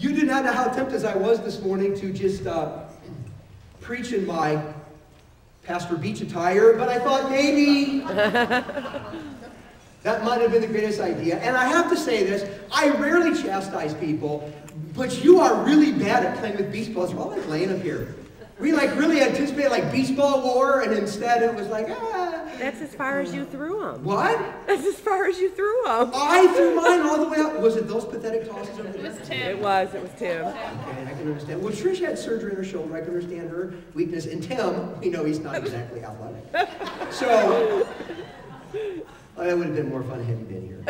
You do not know how tempted I was this morning to just preach in my Pastor Beach attire, but I thought maybe that might have been the greatest idea. And I have to say this, I rarely chastise people, but you are really bad at playing with beach balls. You're all like laying up here. We like really anticipated like beach ball war, and instead it was like, That's as far as you threw them. What? That's as far as you threw them. I threw mine all the way up. Was it those pathetic tosses over there? It was Tim. It was Tim. Okay, I can understand. Well, Trish had surgery in her shoulder. I can understand her weakness. And Tim, we know he's not exactly athletic. So, that would have been more fun had he been here.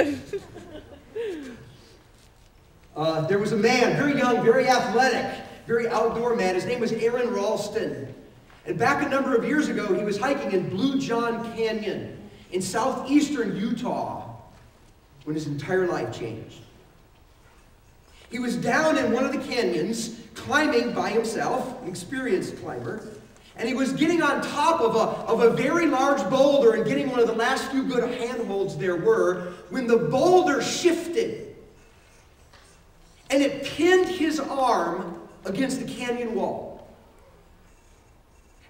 There was a man, very young, very athletic, very outdoor man. His name was Aaron Ralston. And back a number of years ago, he was hiking in Blue John Canyon in southeastern Utah when his entire life changed. He was down in one of the canyons, climbing by himself, an experienced climber, and he was getting on top of a very large boulder and getting one of the last few good handholds there were when the boulder shifted and it pinned his arm against the canyon wall.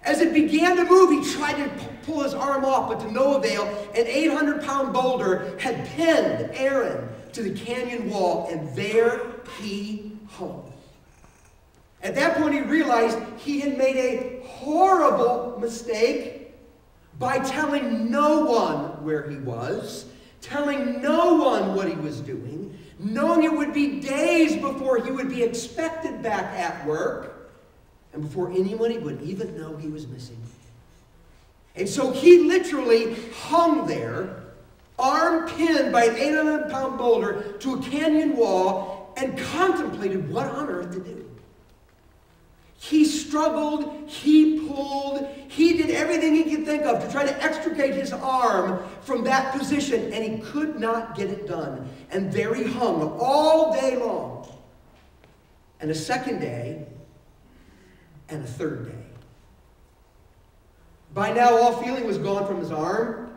As it began to move, he tried to pull his arm off, but to no avail. An 800-pound boulder had pinned Aaron to the canyon wall, and there he hung. At that point, he realized he had made a horrible mistake by telling no one where he was, telling no one what he was doing, knowing it would be days before he would be expected back at work, and before anyone would even know he was missing. And so he literally hung there, arm pinned by an 800-pound boulder to a canyon wall, and contemplated what on earth to do. He struggled, he pulled, he did everything he could think of to try to extricate his arm from that position, and he could not get it done. And there he hung all day long. And a second day, and a third day. By now, all feeling was gone from his arm,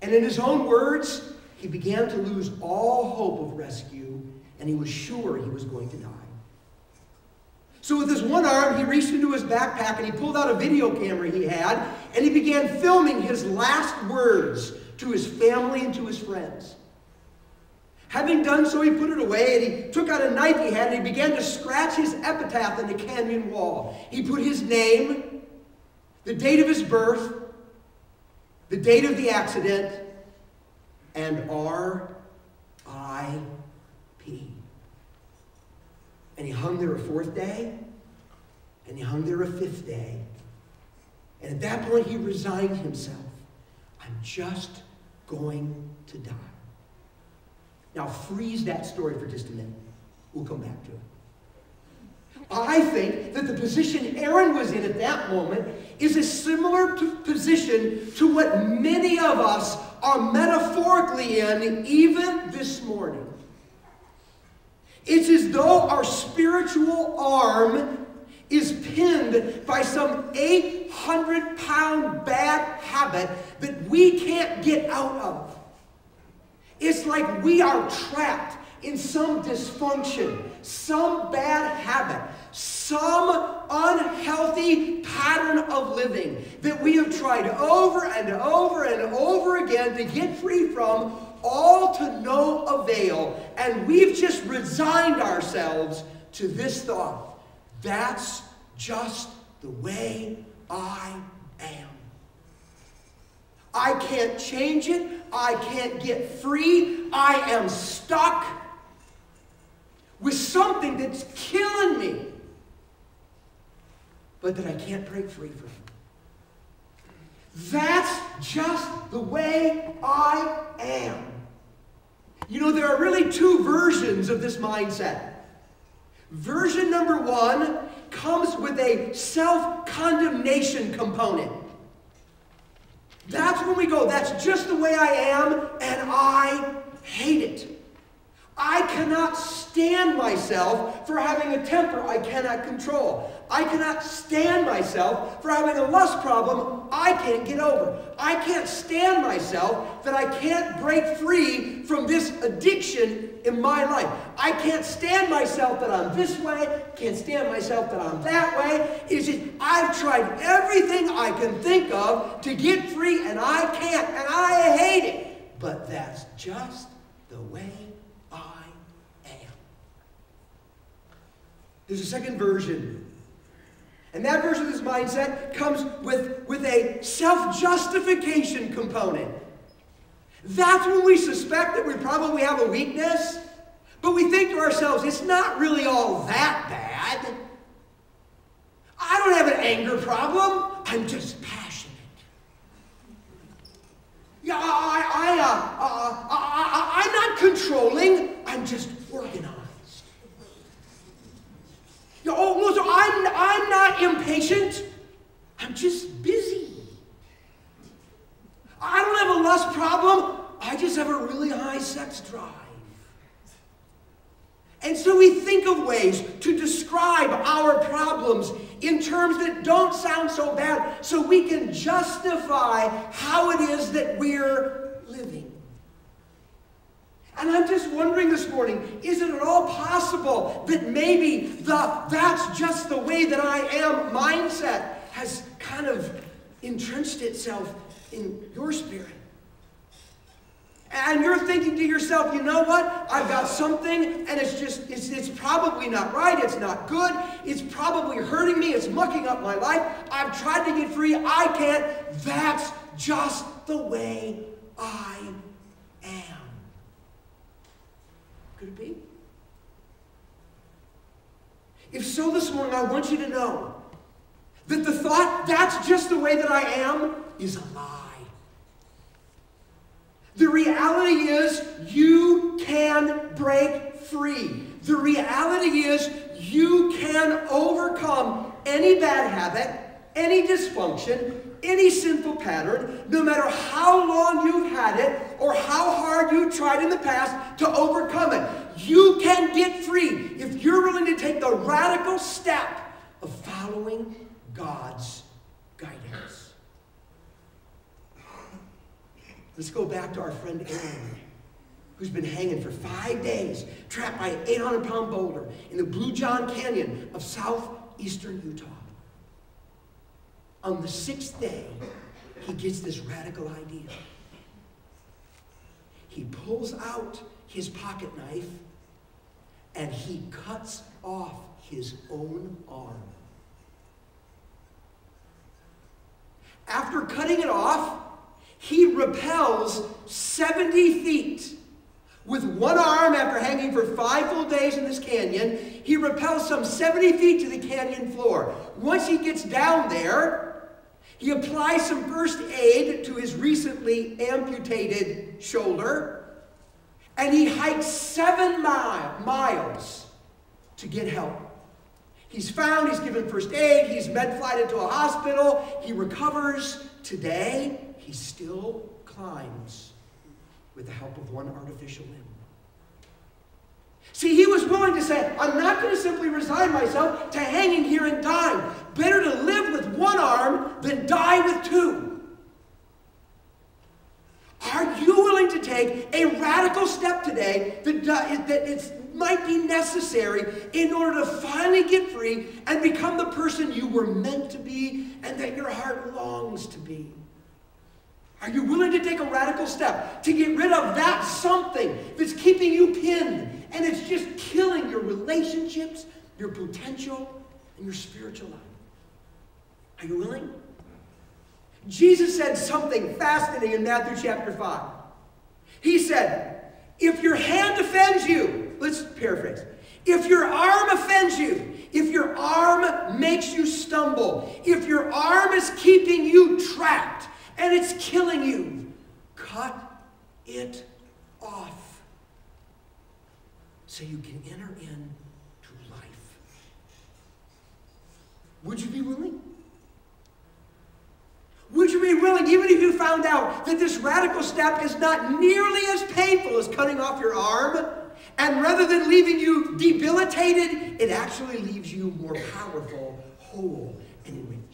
and in his own words, he began to lose all hope of rescue, and he was sure he was going to die. So with his one arm, he reached into his backpack and he pulled out a video camera he had, and he began filming his last words to his family and to his friends. Having done so, he put it away, and he took out a knife he had, and he began to scratch his epitaph in the canyon wall. He put his name, the date of his birth, the date of the accident, and R.I.P. And he hung there a fourth day, and he hung there a fifth day. And at that point, he resigned himself. I'm just going to die. Now, freeze that story for just a minute. We'll come back to it. I think that the position Aaron was in at that moment is a similar position to what many of us are metaphorically in even this morning. It's as though our spiritual arm is pinned by some 800-pound bad habit that we can't get out of. It's like we are trapped in some dysfunction, some bad habit, some unhealthy pattern of living that we have tried over and over and over again to get free from, all to no avail. And we've just resigned ourselves to this thought: that's just the way I am. I can't change it. I can't get free. I am stuck with something that's killing me, but that I can't break free from. That's just the way I am. You know, there are really two versions of this mindset. Version number one comes with a self-condemnation component. That's when we go, that's just the way I am, and I hate it. I cannot stand myself for having a temper I cannot control. I cannot stand myself for having a lust problem I can't get over. I can't stand myself that I can't break free from this addiction in my life. I can't stand myself that I'm this way. Can't stand myself that I'm that way. It's just, I've tried everything I can think of to get free, and I can't, and I hate it. But that's just the way I am. There's a second version. And that version of this mindset comes with a self-justification component. That's when we suspect that we probably have a weakness, but we think to ourselves, it's not really all that bad. I don't have an anger problem. I'm just passionate. Yeah, I'm not controlling. I'm just organized. Oh, so I'm not impatient. I'm just busy. I don't have a lust problem. I just have a really high sex drive. And so we think of ways to describe our problems in terms that don't sound so bad, so we can justify how it is that we're living. And I'm just wondering this morning, is it at all possible that maybe that's just the way that I am mindset has kind of entrenched itself in your spirit? And you're thinking to yourself, you know what? I've got something, and it's probably not right. It's not good. It's probably hurting me. It's mucking up my life. I've tried to get free. I can't. That's just the way I am. Could it be? If so, this morning, I want you to know that the thought, that's just the way that I am, is a lie. The reality is you can break free. The reality is you can overcome any bad habit, any dysfunction, any sinful pattern, no matter how long you've had it or how hard you tried in the past to overcome it. You can get free if you're willing to take the radical step of following God's guidance. Let's go back to our friend Aaron, who's been hanging for 5 days, trapped by an 800-pound boulder in the Blue John Canyon of southeastern Utah. On the 6th day, he gets this radical idea. He pulls out his pocket knife and he cuts off his own arm. After cutting it off, he rappels 70 feet with one arm after hanging for 5 full days in this canyon. He rappels some 70 feet to the canyon floor. Once he gets down there, he applies some first aid to his recently amputated shoulder, and he hikes 7 miles to get help. He's found, he's given first aid, he's med-flighted to a hospital, he recovers. Today, he still climbs with the help of one artificial limb. See, he was willing to say, I'm not going to simply resign myself to hanging here and dying. Better to live with one arm than die with 2. Are you willing to take a radical step today that it might be necessary in order to finally get free and become the person you were meant to be and that your heart longs to be? Are you willing to take a radical step to get rid of that something that's keeping you pinned and it's just killing your relationships, your potential, and your spiritual life? Are you willing? Jesus said something fascinating in Matthew chapter 5. He said, if your hand offends you, let's paraphrase, if your arm offends you, if your arm makes you stumble, if your arm is keeping you trapped, and it's killing you, cut it off so you can enter into life. Would you be willing? Would you be willing, even if you found out that this radical step is not nearly as painful as cutting off your arm, And rather than leaving you debilitated, it actually leaves you more powerful, whole, and enriched.